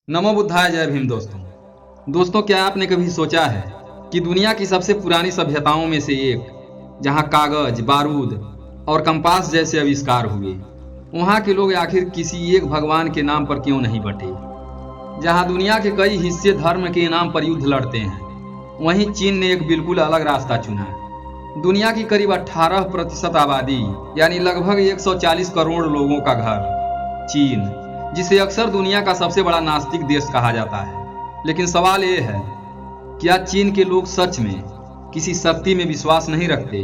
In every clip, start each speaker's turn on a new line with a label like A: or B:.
A: नमो बुद्धाय, जय भीम। दोस्तों क्या आपने कभी सोचा है कि दुनिया की सबसे पुरानी सभ्यताओं में से एक, जहां कागज, बारूद और कंपास जैसे आविष्कार हुए, वहां के लोग आखिर किसी एक भगवान के नाम पर क्यों नहीं बटे? जहां दुनिया के कई हिस्से धर्म के नाम पर युद्ध लड़ते हैं, वहीं चीन ने एक बिल्कुल अलग रास्ता चुना। दुनिया की करीब 18% आबादी यानी लगभग 140 करोड़ लोगों का घर चीन, जिसे अक्सर दुनिया का सबसे बड़ा नास्तिक देश कहा जाता है। लेकिन सवाल ये है, क्या चीन के लोग सच में किसी शक्ति में विश्वास नहीं रखते,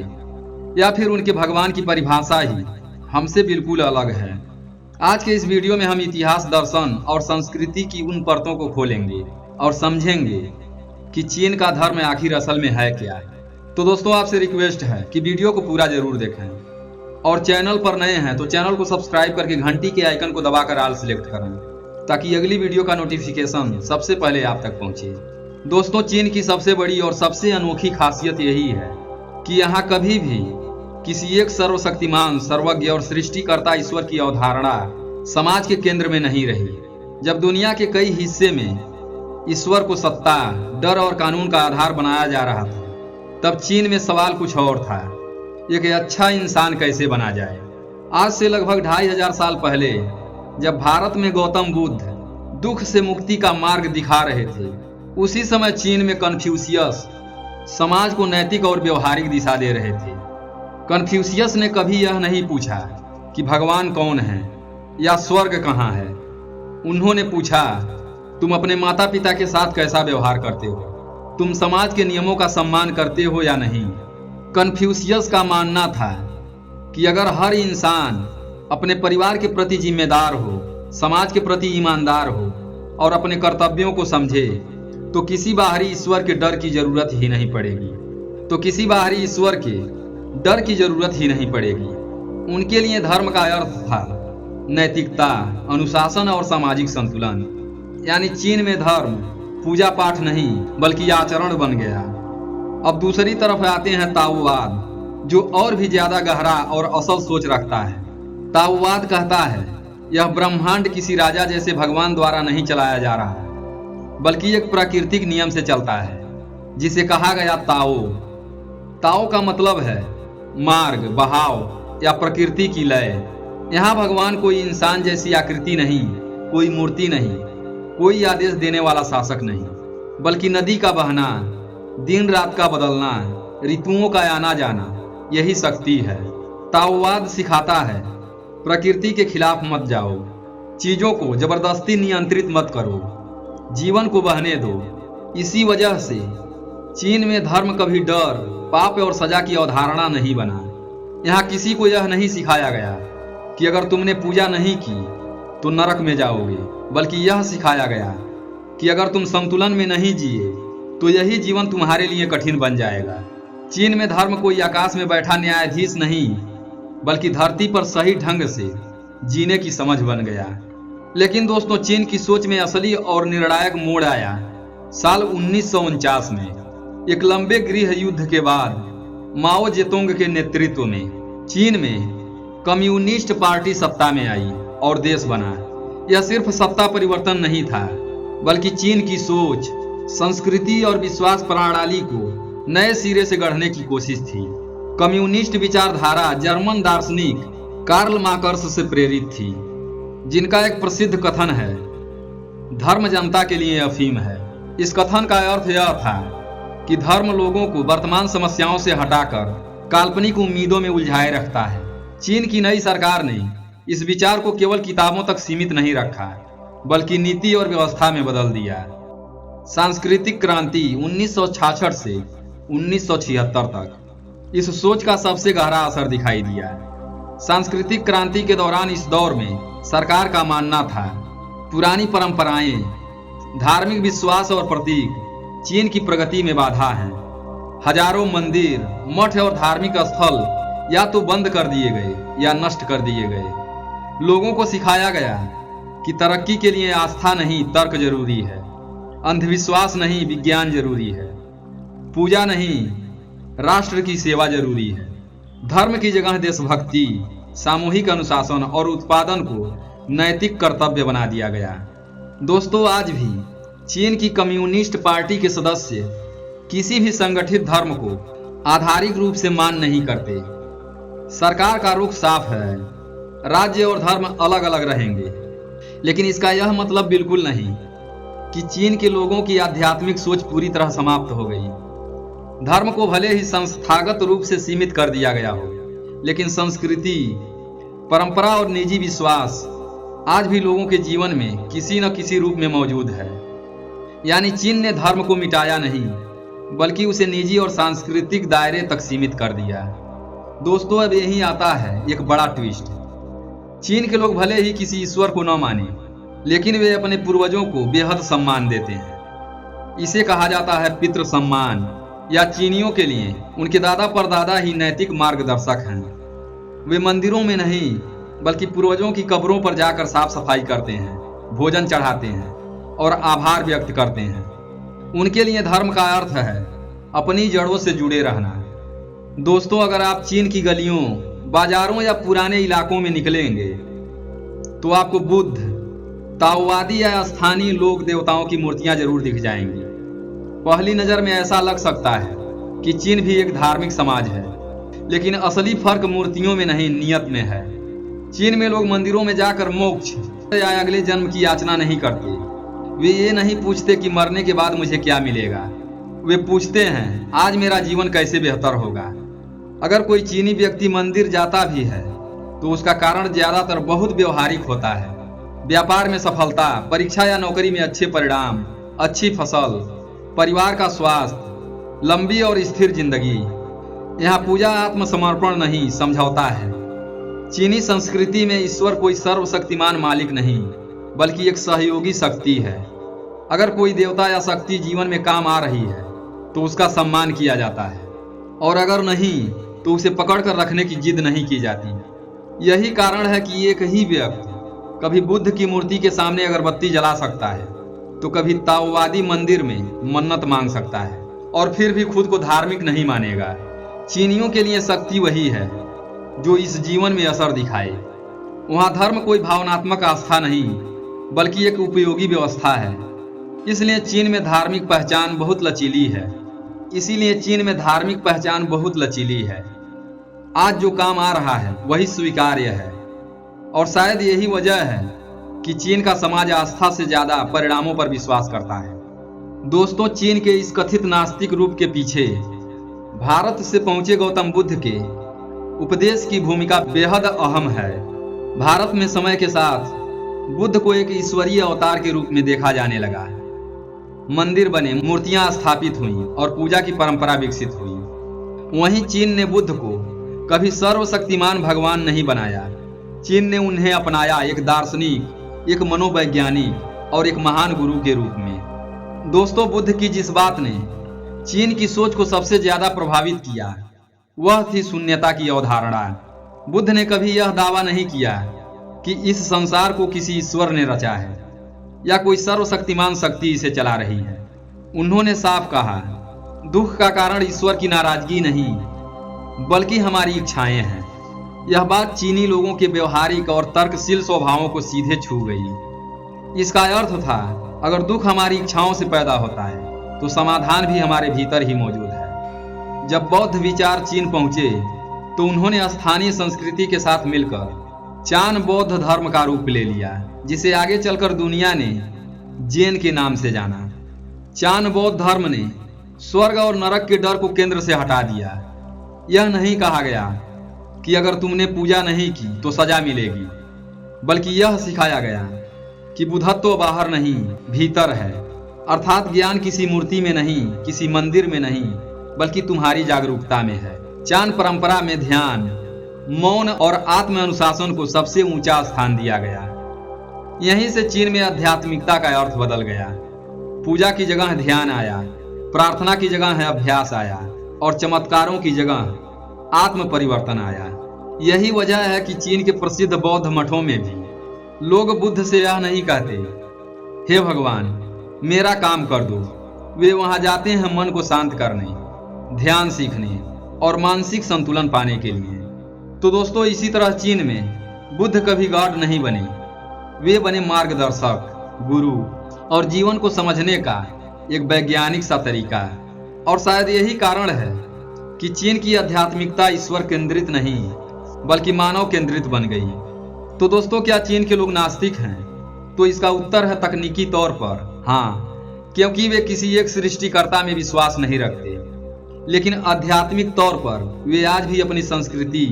A: या फिर उनके भगवान की परिभाषा ही हमसे बिल्कुल अलग है? आज के इस वीडियो में हम इतिहास, दर्शन और संस्कृति की उन परतों को खोलेंगे और समझेंगे कि चीन का धर्म आखिर असल में है क्या। तो दोस्तों, आपसे रिक्वेस्ट है कि वीडियो को पूरा जरूर देखें, और चैनल पर नए हैं तो चैनल को सब्सक्राइब करके घंटी के आइकन को दबाकर ऑल सिलेक्ट करें, ताकि अगली वीडियो का नोटिफिकेशन सबसे पहले आप तक पहुंचे। दोस्तों, चीन की सबसे बड़ी और सबसे अनोखी खासियत यही है कि यहाँ कभी भी किसी एक सर्वशक्तिमान, सर्वज्ञ और सृष्टिकर्ता ईश्वर की अवधारणा समाज के केंद्र में नहीं रही। जब दुनिया के कई हिस्से में ईश्वर को सत्ता, डर और कानून का आधार बनाया जा रहा था, तब चीन में सवाल कुछ और था, एक अच्छा इंसान कैसे बना जाए। आज से लगभग 2500 साल पहले, जब भारत में गौतम बुद्ध दुख से मुक्ति का मार्ग दिखा रहे थे, उसी समय चीन में कन्फ्यूशियस समाज को नैतिक और व्यवहारिक दिशा दे रहे थे। कन्फ्यूशियस ने कभी यह नहीं पूछा कि भगवान कौन है या स्वर्ग कहाँ है। उन्होंने पूछा, तुम अपने माता पिता के साथ कैसा व्यवहार करते हो? तुम समाज के नियमों का सम्मान करते हो या नहीं? कन्फ्यूशियस का मानना था कि अगर हर इंसान अपने परिवार के प्रति जिम्मेदार हो, समाज के प्रति ईमानदार हो और अपने कर्तव्यों को समझे, तो किसी बाहरी ईश्वर के डर की जरूरत ही नहीं पड़ेगी। उनके लिए धर्म का अर्थ था नैतिकता, अनुशासन और सामाजिक संतुलन। यानी चीन में धर्म पूजा पाठ नहीं बल्कि आचरण बन गया। अब दूसरी तरफ आते हैं ताओवाद, जो और भी ज्यादा गहरा और असल सोच रखता है। ताओवाद कहता है यह ब्रह्मांड किसी राजा जैसे भगवान द्वारा नहीं चलाया जा रहा है, बल्कि एक प्राकृतिक नियम से चलता है, जिसे कहा गया ताओ। ताओ का मतलब है मार्ग, बहाव या प्रकृति की लय। यहाँ भगवान कोई इंसान जैसी आकृति नहीं, कोई मूर्ति नहीं, कोई आदेश देने वाला शासक नहीं, बल्कि नदी का बहना, दिन रात का बदलना, ऋतुओं का आना जाना, यही शक्ति है। ताओवाद सिखाता है प्रकृति के खिलाफ मत जाओ, चीजों को जबरदस्ती नियंत्रित मत करो, जीवन को बहने दो। इसी वजह से चीन में धर्म कभी डर, पाप और सजा की अवधारणा नहीं बना। यहाँ किसी को यह नहीं सिखाया गया कि अगर तुमने पूजा नहीं की तो नरक में जाओगे, बल्कि यह सिखाया गया कि अगर तुम संतुलन में नहीं जिए तो यही जीवन तुम्हारे लिए कठिन बन जाएगा। चीन में धर्म कोई आकाश में बैठा न्यायाधीश नहीं, बल्कि धरती पर सही ढंग से जीने की समझ बन गया। लेकिन दोस्तों, चीन की सोच में असली और निर्णायक मोड़ आया साल 1949 में। एक लंबे गृह युद्ध के बाद माओ जेतुंग के नेतृत्व में चीन में कम्युनिस्ट पार्टी सत्ता में आई और देश बना। यह सिर्फ सत्ता परिवर्तन नहीं था, बल्कि चीन की सोच, संस्कृति और विश्वास प्रणाली को नए सिरे से गढ़ने की कोशिश थी। कम्युनिस्ट विचारधारा जर्मन दार्शनिक कार्ल मार्क्स से प्रेरित थी, जिनका एक प्रसिद्ध कथन है, धर्म जनता के लिए अफीम है। इस कथन का अर्थ यह था कि धर्म लोगों को वर्तमान समस्याओं से हटाकर काल्पनिक उम्मीदों में उलझाए रखता है। चीन की नई सरकार ने इस विचार को केवल किताबों तक सीमित नहीं रखा, बल्कि नीति और व्यवस्था में बदल दिया। सांस्कृतिक क्रांति 1966 से 1976 तक इस सोच का सबसे गहरा असर दिखाई दिया। सांस्कृतिक क्रांति के दौरान इस दौर में सरकार का मानना था पुरानी परंपराएं, धार्मिक विश्वास और प्रतीक चीन की प्रगति में बाधा हैं। हजारों मंदिर, मठ और धार्मिक स्थल या तो बंद कर दिए गए या नष्ट कर दिए गए। लोगों को सिखाया गया कि तरक्की के लिए आस्था नहीं, तर्क जरूरी है, अंधविश्वास नहीं, विज्ञान जरूरी है, पूजा नहीं, राष्ट्र की सेवा जरूरी है। धर्म की जगह देशभक्ति, सामूहिक अनुशासन और उत्पादन को नैतिक कर्तव्य बना दिया गया। दोस्तों, आज भी चीन की कम्युनिस्ट पार्टी के सदस्य किसी भी संगठित धर्म को आधारिक रूप से मान नहीं करते। सरकार का रुख साफ है, राज्य और धर्म अलग अलग रहेंगे, लेकिन इसका यह मतलब बिल्कुल नहीं कि चीन के लोगों की आध्यात्मिक सोच पूरी तरह समाप्त हो गई। धर्म को भले ही संस्थागत रूप से सीमित कर दिया गया हो, लेकिन संस्कृति, परंपरा और निजी विश्वास आज भी लोगों के जीवन में किसी न किसी रूप में मौजूद है। यानी चीन ने धर्म को मिटाया नहीं, बल्कि उसे निजी और सांस्कृतिक दायरे तक सीमित कर दिया। दोस्तों, अब यही आता है एक बड़ा ट्विस्ट। चीन के लोग भले ही किसी ईश्वर को न माने, लेकिन वे अपने पूर्वजों को बेहद सम्मान देते हैं। इसे कहा जाता है पितृ सम्मान, या चीनियों के लिए उनके दादा परदादा ही नैतिक मार्गदर्शक हैं। वे मंदिरों में नहीं, बल्कि पूर्वजों की कब्रों पर जाकर साफ सफाई करते हैं, भोजन चढ़ाते हैं और आभार व्यक्त करते हैं। उनके लिए धर्म का अर्थ है अपनी जड़ों से जुड़े रहना। दोस्तों, अगर आप चीन की गलियों, बाजारों या पुराने इलाकों में निकलेंगे तो आपको बुद्ध, ताओवादी या स्थानीय लोक देवताओं की मूर्तियां जरूर दिख जाएंगी। पहली नजर में ऐसा लग सकता है कि चीन भी एक धार्मिक समाज है, लेकिन असली फर्क मूर्तियों में नहीं, नियत में है। चीन में लोग मंदिरों में जाकर मोक्ष या अगले जन्म की याचना नहीं करते। वे ये नहीं पूछते कि मरने के बाद मुझे क्या मिलेगा। वे पूछते हैं आज मेरा जीवन कैसे बेहतर होगा। अगर कोई चीनी व्यक्ति मंदिर जाता भी है तो उसका कारण ज्यादातर बहुत व्यवहारिक होता है। व्यापार में सफलता, परीक्षा या नौकरी में अच्छे परिणाम, अच्छी फसल, परिवार का स्वास्थ्य, लंबी और स्थिर जिंदगी। यहाँ पूजा आत्मसमर्पण नहीं, समझौता है। चीनी संस्कृति में ईश्वर कोई सर्वशक्तिमान मालिक नहीं, बल्कि एक सहयोगी शक्ति है। अगर कोई देवता या शक्ति जीवन में काम आ रही है तो उसका सम्मान किया जाता है, और अगर नहीं तो उसे पकड़ कर रखने की जिद नहीं की जाती। यही कारण है कि एक ही व्यक्ति कभी बुद्ध की मूर्ति के सामने अगरबत्ती जला सकता है, तो कभी ताओवादी मंदिर में मन्नत मांग सकता है, और फिर भी खुद को धार्मिक नहीं मानेगा। चीनियों के लिए शक्ति वही है जो इस जीवन में असर दिखाए। वहां धर्म कोई भावनात्मक आस्था नहीं, बल्कि एक उपयोगी व्यवस्था है। इसलिए चीन में धार्मिक पहचान बहुत लचीली है। आज जो काम आ रहा है वही स्वीकार्य है, और शायद यही वजह है कि चीन का समाज आस्था से ज्यादा परिणामों पर विश्वास करता है। दोस्तों, चीन के इस कथित नास्तिक रूप के पीछे भारत से पहुंचे गौतम बुद्ध के उपदेश की भूमिका बेहद अहम है। भारत में समय के साथ बुद्ध को एक ईश्वरीय अवतार के रूप में देखा जाने लगा। मंदिर बने, मूर्तियां स्थापित हुईं और पूजा की परंपरा विकसित हुई। वहीं चीन ने बुद्ध को कभी सर्वशक्तिमान भगवान नहीं बनाया। चीन ने उन्हें अपनाया एक दार्शनिक, एक मनोवैज्ञानिक और एक महान गुरु के रूप में। दोस्तों, बुद्ध की जिस बात ने चीन की सोच को सबसे ज्यादा प्रभावित किया वह थी शून्यता की अवधारणा। बुद्ध ने कभी यह दावा नहीं किया कि इस संसार को किसी ईश्वर ने रचा है या कोई सर्वशक्तिमान शक्ति इसे चला रही है। उन्होंने साफ कहा, दुख का कारण ईश्वर की नाराजगी नहीं, बल्कि हमारी इच्छाएं हैं। यह बात चीनी लोगों के व्यवहारिक और तर्कशील स्वभावों को सीधे छू गई। इसका अर्थ था, अगर दुख हमारी इच्छाओं से पैदा होता है तो समाधान भी हमारे भीतर ही मौजूद है। जब बौद्ध विचार चीन पहुंचे तो उन्होंने स्थानीय संस्कृति के साथ मिलकर चान बौद्ध धर्म का रूप ले लिया, जिसे आगे चलकर दुनिया ने जैन के नाम से जाना। चान बौद्ध धर्म ने स्वर्ग और नरक के डर को केंद्र से हटा दिया। यह नहीं कहा गया कि अगर तुमने पूजा नहीं की तो सजा मिलेगी, बल्कि यह सिखाया गया कि बुद्धत्व बाहर नहीं, भीतर है। अर्थात ज्ञान किसी मूर्ति में नहीं, किसी मंदिर में नहीं, बल्कि तुम्हारी जागरूकता में है। चान परंपरा में ध्यान, मौन और आत्म अनुशासन को सबसे ऊंचा स्थान दिया गया। यहीं से चीन में आध्यात्मिकता का अर्थ बदल गया। पूजा की जगह ध्यान आया, प्रार्थना की जगह है अभ्यास आया, और चमत्कारों की जगह आत्म परिवर्तन आया। यही वजह है कि चीन के प्रसिद्ध बौद्ध मठों में भी लोग बुद्ध से यह नहीं कहते, हे भगवान मेरा काम कर दो। वे वहां जाते हैं मन को शांत करने, ध्यान सीखने और मानसिक संतुलन पाने के लिए। तो दोस्तों, इसी तरह चीन में बुद्ध कभी गॉड नहीं बने, वे बने मार्गदर्शक, गुरु और जीवन को समझने का एक वैज्ञानिक सा तरीका है। और शायद यही कारण है कि चीन की आध्यात्मिकता ईश्वर केंद्रित नहीं बल्कि मानव केंद्रित बन गई। तो दोस्तों, क्या चीन के लोग नास्तिक हैं? तो इसका उत्तर है तकनीकी तौर पर हाँ, क्योंकि वे किसी एक सृष्टिकर्ता में विश्वास नहीं रखते। लेकिन आध्यात्मिक तौर पर वे आज भी अपनी संस्कृति,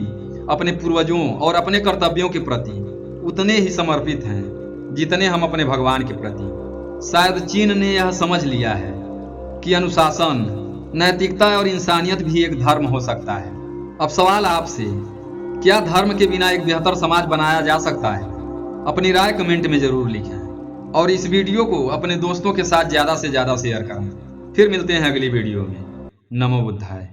A: अपने पूर्वजों और अपने कर्तव्यों के प्रति उतने ही समर्पित हैं जितने हम अपने भगवान के प्रति। शायद चीन ने यह समझ लिया है कि अनुशासन, नैतिकता और इंसानियत भी एक धर्म हो सकता है। अब सवाल आपसे, क्या धर्म के बिना एक बेहतर समाज बनाया जा सकता है? अपनी राय कमेंट में जरूर लिखें और इस वीडियो को अपने दोस्तों के साथ ज़्यादा से ज़्यादा शेयर करें। फिर मिलते हैं अगली वीडियो में। नमो बुद्धाय।